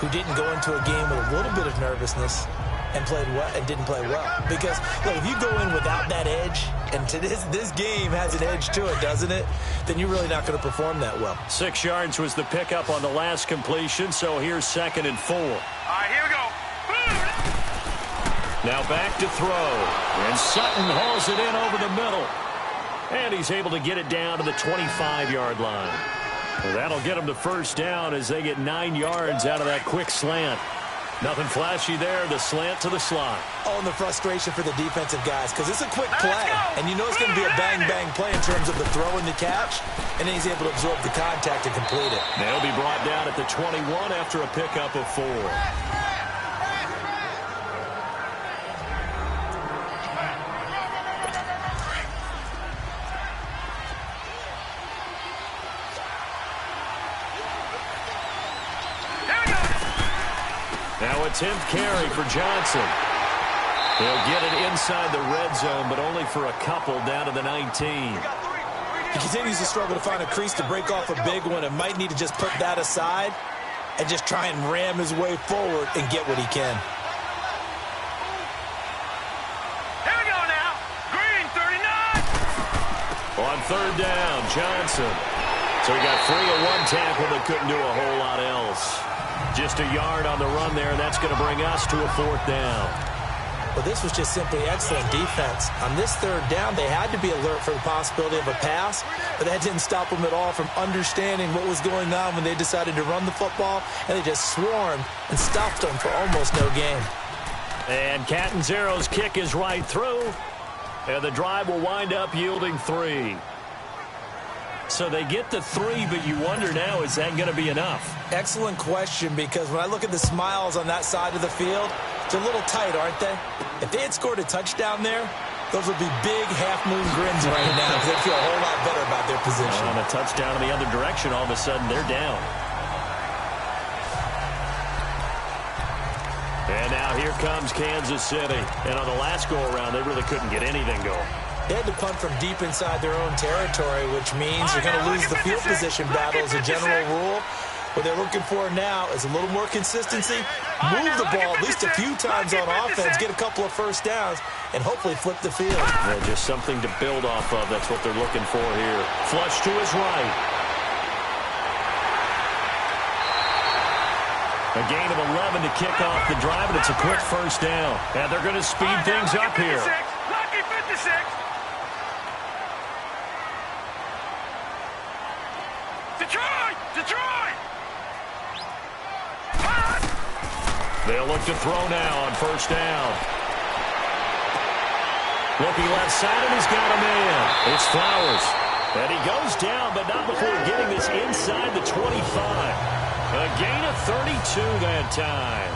who didn't go into a game with a little bit of nervousness and played well and didn't play well. Because look, if you go in without that edge, and to this game has an edge to it, doesn't it? Then you're really not going to perform that well. 6 yards was the pickup on the last completion, so here's 2nd and 4. All right, here we go. Now back to throw. And Sutton hauls it in over the middle. And he's able to get it down to the 25-yard line. Well, that'll get him to first down as they get 9 yards out of that quick slant. Nothing flashy there, the slant to the slot. Oh, and the frustration for the defensive guys, because it's a quick play. And you know it's going to be a bang-bang play in terms of the throw and the catch. And then he's able to absorb the contact and complete it. They'll be brought down at the 21 after a pickup of 4. Now a 10th carry for Johnson. He'll get it inside the red zone, but only for a couple down to the 19. He continues to struggle to find a crease to break off a big one and might need to just put that aside and just try and ram his way forward and get what he can. Here we go now. Green, 39. On 3rd down, Johnson. So he got free of one tackle but couldn't do a whole lot else. Just a yard on the run there, and that's going to bring us to a 4th down. Well, this was just simply excellent defense. On this 3rd down, they had to be alert for the possibility of a pass, but that didn't stop them at all from understanding what was going on when they decided to run the football, and they just swarmed and stopped them for almost no gain. And Catanzaro's kick is right through, and the drive will wind up yielding 3. So they get the 3, but you wonder now, is that going to be enough? Excellent question, because when I look at the smiles on that side of the field, they're a little tight, aren't they? If they had scored a touchdown there, those would be big half-moon grins right now because they feel a whole lot better about their position. On a touchdown in the other direction, all of a sudden they're down. And now here comes Kansas City. And on the last go-around, they really couldn't get anything going. They had to punt from deep inside their own territory, which means you're going to lose the field position battle as a general rule. What they're looking for now is a little more consistency, move the ball at least a few times on offense, get a couple of first downs, and hopefully flip the field. Yeah, just something to build off of. That's what they're looking for here. Flush to his right. A gain of 11 to kick off the drive, and it's a quick first down. And they're going to speed things up here. Lucky 56. Detroit! They'll look to throw now on first down. Looking left side, and he's got a man. It's Flowers. And he goes down, but not before getting this inside the 25. A gain of 32 that time.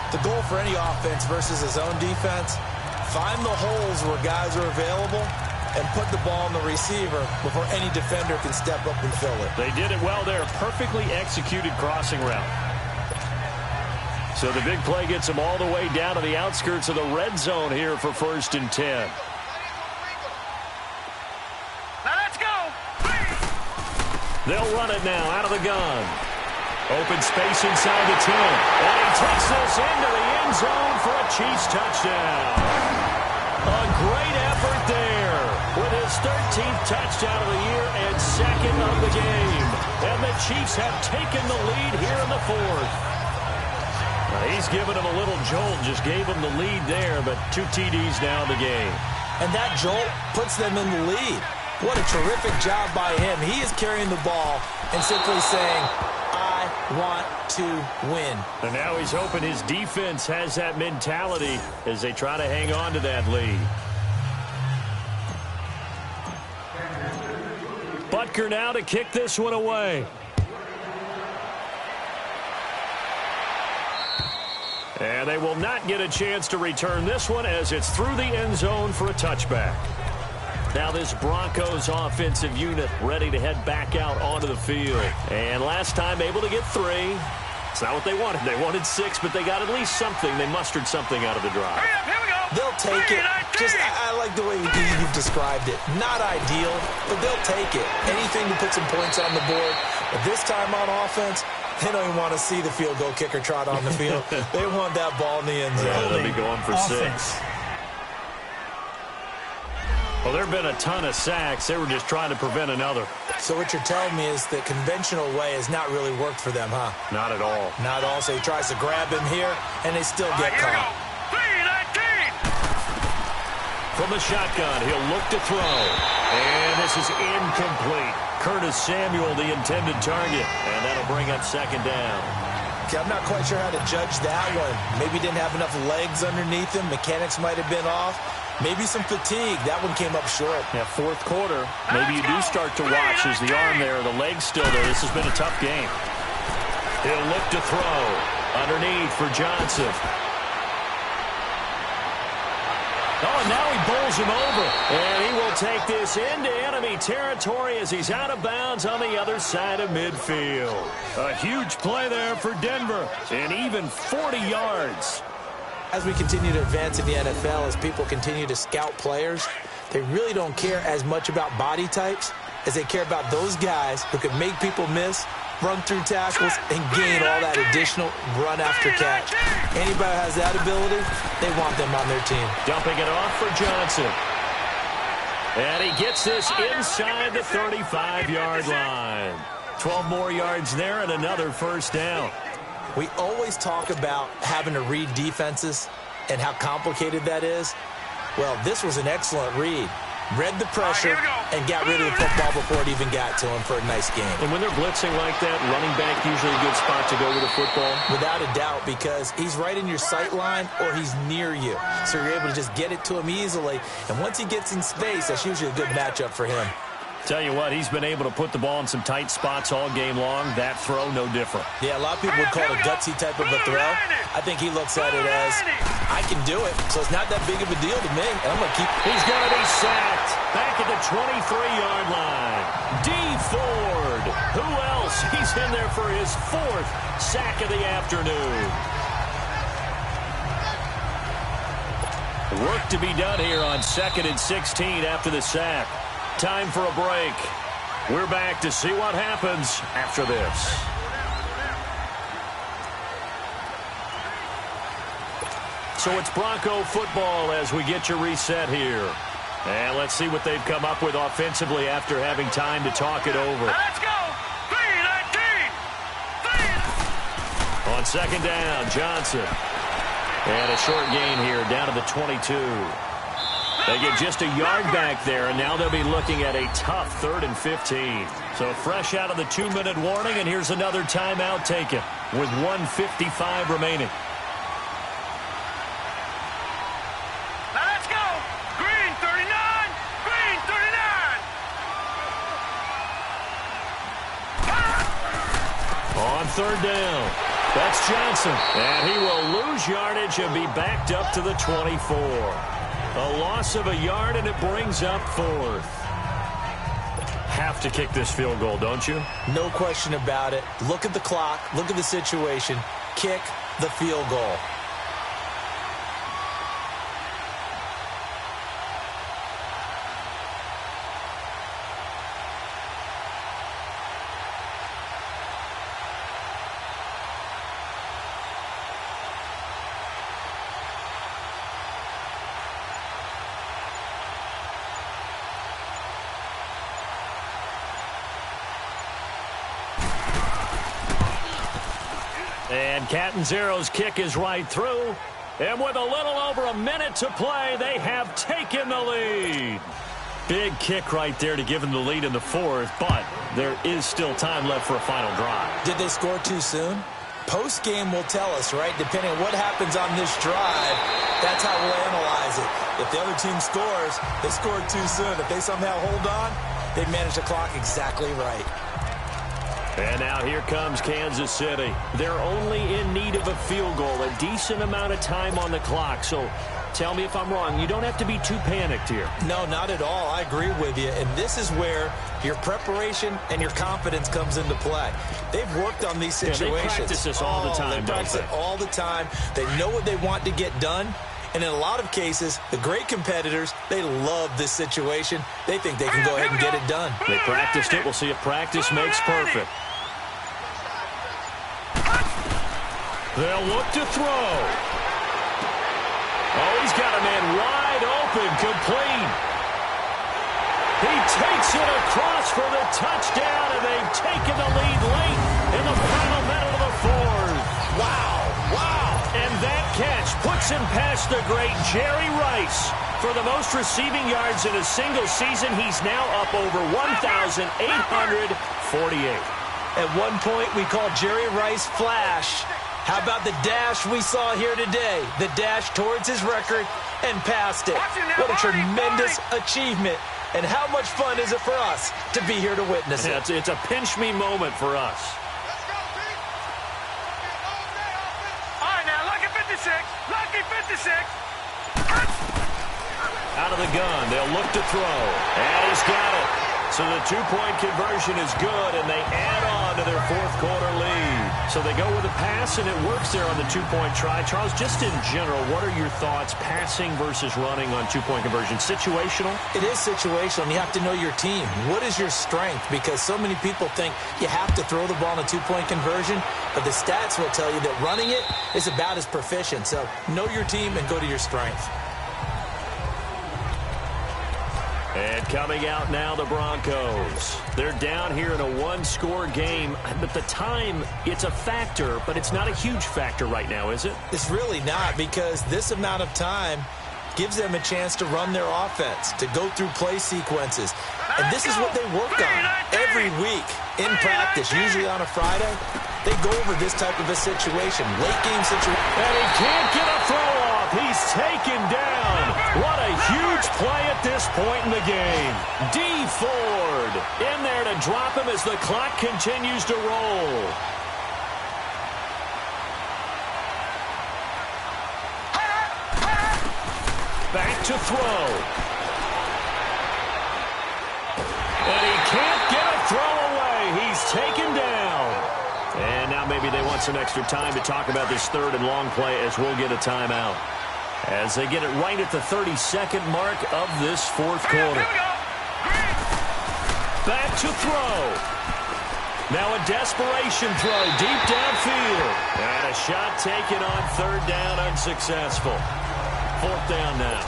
The goal for any offense versus his own defense, find the holes where guys are available and put the ball on the receiver before any defender can step up and fill it. They did it well there. Perfectly executed crossing route. So the big play gets them all the way down to the outskirts of the red zone here for 1st and 10. Now let's go. They'll run it now out of the gun. Open space inside the 10. And he takes this into the end zone for a Chiefs touchdown. A great effort there with his 13th touchdown of the year and 2nd of the game. And the Chiefs have taken the lead here in the 4th. He's given him a little jolt, just gave him the lead there, but 2 TDs now in the game. And that jolt puts them in the lead. What a terrific job by him. He is carrying the ball and simply saying, I want to win. And now he's hoping his defense has that mentality as they try to hang on to that lead. Butker now to kick this one away. And they will not get a chance to return this one as it's through the end zone for a touchback. Now this Broncos offensive unit ready to head back out onto the field. And last time able to get 3. It's not what they wanted. They wanted 6, but they got at least something. They mustered something out of the drive. Hurry up, here we go. They'll take it. I like the way you've described it. Not ideal, but they'll take it. Anything to put some points on the board. But this time on offense, they don't even want to see the field goal kicker trot on the field. They want that ball in the end zone. Yeah, they'll be going for 6. Well, there have been a ton of sacks. They were just trying to prevent another. So what you're telling me is the conventional way has not really worked for them, huh? Not at all. Not all. So he tries to grab him here, and they still get Here we go. caught. 3-19. From the shotgun, he'll look to throw. And this is incomplete. Curtis Samuel, the intended target. And that'll bring up 2nd down. Okay, I'm not quite sure how to judge that one. Maybe didn't have enough legs underneath him. Mechanics might have been off. Maybe some fatigue. That one came up short. Yeah, 4th quarter. Maybe you do start to watch as the arm there, the leg's still there. This has been a tough game. He'll look to throw. Underneath for Johnson. Oh, and now he bowls him over. And he will take this into enemy territory as he's out of bounds on the other side of midfield. A huge play there for Denver. And even 40 yards. As we continue to advance in the NFL, as people continue to scout players, they really don't care as much about body types as they care about those guys who can make people miss, run through tackles, and gain all that additional run after catch. Anybody who has that ability, they want them on their team. Dumping it off for Johnson. And he gets this inside the 35-yard line. 12 more yards there and another first down. We always talk about having to read defenses and how complicated that is. Well, this was an excellent read. Read the pressure and got rid of the football before it even got to him for a nice game. And when they're blitzing like that, running back usually a good spot to go with the football? Without a doubt, because he's right in your sight line or he's near you. So you're able to just get it to him easily. And once he gets in space, that's usually a good matchup for him. Tell you what, he's been able to put the ball in some tight spots all game long. That throw, no different. Yeah, a lot of people would call it a gutsy type of a throw. I think he looks at it as, I can do it, so it's not that big of a deal to me, and I'm going to keep... He's going to be sacked back at the 23-yard line. Dee Ford. Who else? He's in there for his 4th sack of the afternoon. Work to be done here on 2nd and 16 after the sack. Time for a break. We're back to see what happens after this. So it's Bronco football as we get you reset here. And let's see what they've come up with offensively after having time to talk it over. Let's go! 3-19! On 2nd down, Johnson. And a short gain here down to the 22. They get just a yard back there, and now they'll be looking at a tough 3rd and 15. So fresh out of the 2-minute warning, and here's another timeout taken with 1:55 remaining. Now let's go! Green 39! Green 39! On 3rd down, that's Johnson. And he will lose yardage and be backed up to the 24. A loss of a yard, and it brings up 4th. Have to kick this field goal, don't you? No question about it. Look at the clock. Look at the situation. Kick the field goal. And Catanzaro's kick is right through. And with a little over a minute to play, they have taken the lead. Big kick right there to give them the lead in the 4th, but there is still time left for a final drive. Did they score too soon? Post-game will tell us, right? Depending on what happens on this drive, that's how we'll analyze it. If the other team scores, they scored too soon. If they somehow hold on, they manage the clock exactly right. And now here comes Kansas City. They're only in need of a field goal, a decent amount of time on the clock. So tell me if I'm wrong. You don't have to be too panicked here. No, not at all. I agree with you. And this is where your preparation and your confidence comes into play. They've worked on these situations. Yeah, they practice this all the time, They practice it all the time. They know what they want to get done. And in a lot of cases, the great competitors, they love this situation. They think they can go ahead and get it done. They practiced it. We'll see if practice makes perfect. They'll look to throw. Oh, he's got a man wide open, complete. He takes it across for the touchdown, and they've taken the lead late in the final minute of the 4th. Wow, wow. And that catch puts him past the great Jerry Rice. For the most receiving yards in a single season, he's now up over 1,848. At one point, we called Jerry Rice Flash. How about the dash we saw here today? The dash towards his record and past it. What a tremendous achievement. And how much fun is it for us to be here to witness it? Yeah, it's a pinch-me moment for us. All right, now, lucky 56. Lucky 56. Out of the gun, they'll look to throw. And he's got it. So the 2-point conversion is good, and they add on to their 4th quarter lead. So they go with a pass, and it works there on the 2-point try. Charles, just in general, what are your thoughts passing versus running on 2-point conversion? Situational? It is situational, and you have to know your team. What is your strength? Because so many people think you have to throw the ball in a 2-point conversion, but the stats will tell you that running it is about as proficient. So know your team and go to your strength. And coming out now, the Broncos. They're down here in a 1-score game, but the time, it's a factor, but it's not a huge factor right now, is it? It's really not, because this amount of time gives them a chance to run their offense, to go through play sequences. And this is what they work on every week in practice, usually on a Friday. They go over this type of a situation, late game situation. And he can't get a throw off. He's taken down. What a huge play at this point in the game. Dee Ford in there to drop him as the clock continues to roll. Back to throw. And he can't get a throw away. He's taken down. And now maybe they want some extra time to talk about this 3rd and long play as we'll get a timeout. as they get it right at the 32nd mark of this fourth quarter. Back to throw. Now a desperation throw deep downfield. And a shot taken on third down, unsuccessful. Fourth down now.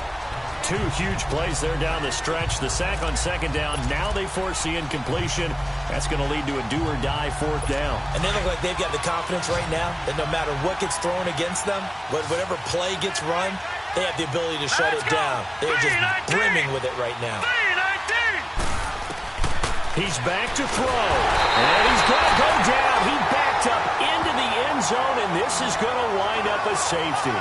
Two huge plays there down the stretch. The sack on second down. Now they force the incompletion. That's going to lead to a do-or-die fourth down. And they look like they've got the confidence right now that no matter what gets thrown against them, whatever play gets run, they have the ability to shut it down. They're just brimming with it right now. He's back to throw. And he's going to go down. He backed up into the end zone, and this is going to wind up a safety.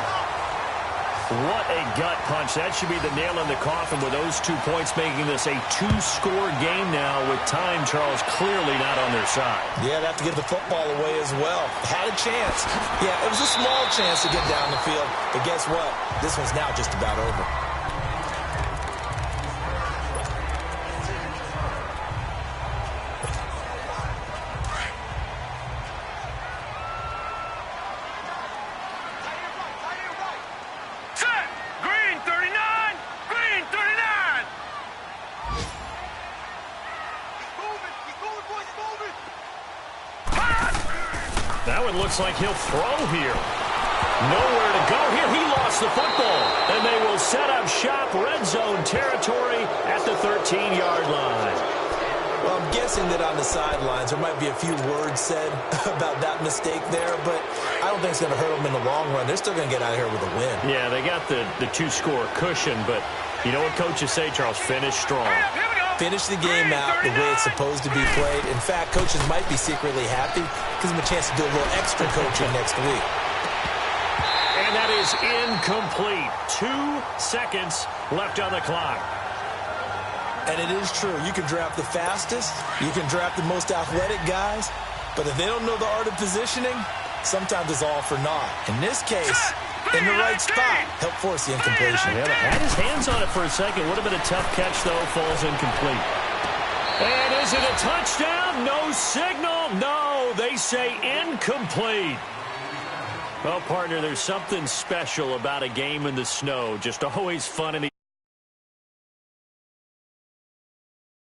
What a gut punch. That should be the nail in the coffin with those 2 points, making this a two-score game now with time, Charles, clearly not on their side. Yeah, they have to give the football away as well. Had a chance. Yeah, it was a small chance to get down the field, but guess what? This one's now just about over. That one looks like he'll throw here. Nowhere to go here. He lost the football. And they will set up shop, red zone territory at the 13-yard line. Well, I'm guessing that on the sidelines there might be a few words said about that mistake there, but I don't think it's going to hurt them in the long run. They're still going to get out of here with a win. Yeah, they got the two-score cushion, but you know what coaches say, Charles? Finish strong. Finish the game out the way it's supposed to be played. In fact, coaches might be secretly happy. Gives them a chance to do a little extra coaching next week. And that is incomplete. 2 seconds left on the clock. And it is true. You can draft the fastest. You can draft the most athletic guys. But if they don't know the art of positioning, sometimes it's all for naught. In this case, in the right spot, help force the incompletion. Yeah, had his hands on it for a second. Would have been a tough catch, though. Falls incomplete. And is it a touchdown? No signal. No, they say incomplete. Well, partner, there's something special about a game in the snow. Just always fun in the